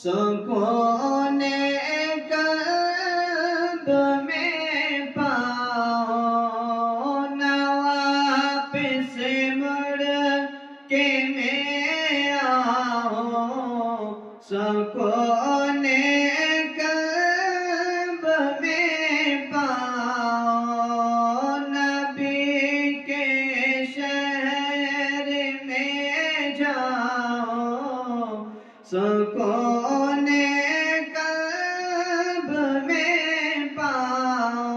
سکون قلب میں پاؤ نہ واپس مڑ کے میں آؤ سکون قلب میں پاؤ نبی کے شہر میں جاؤ سکون قلب میں پاؤ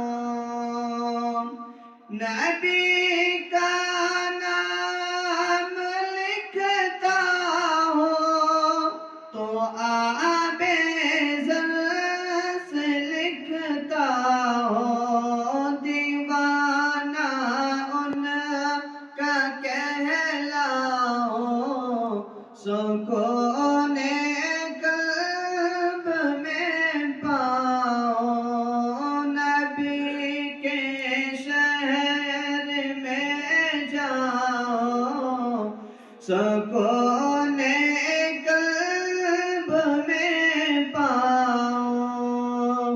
نبی کا نام لکھتا ہو تو آب زر سے لکھتا ہو دیوانہ ان کا کہلاؤ سکون قلب میں پاؤ نبی کے شہر میں جاؤ سکون قلب میں پاؤ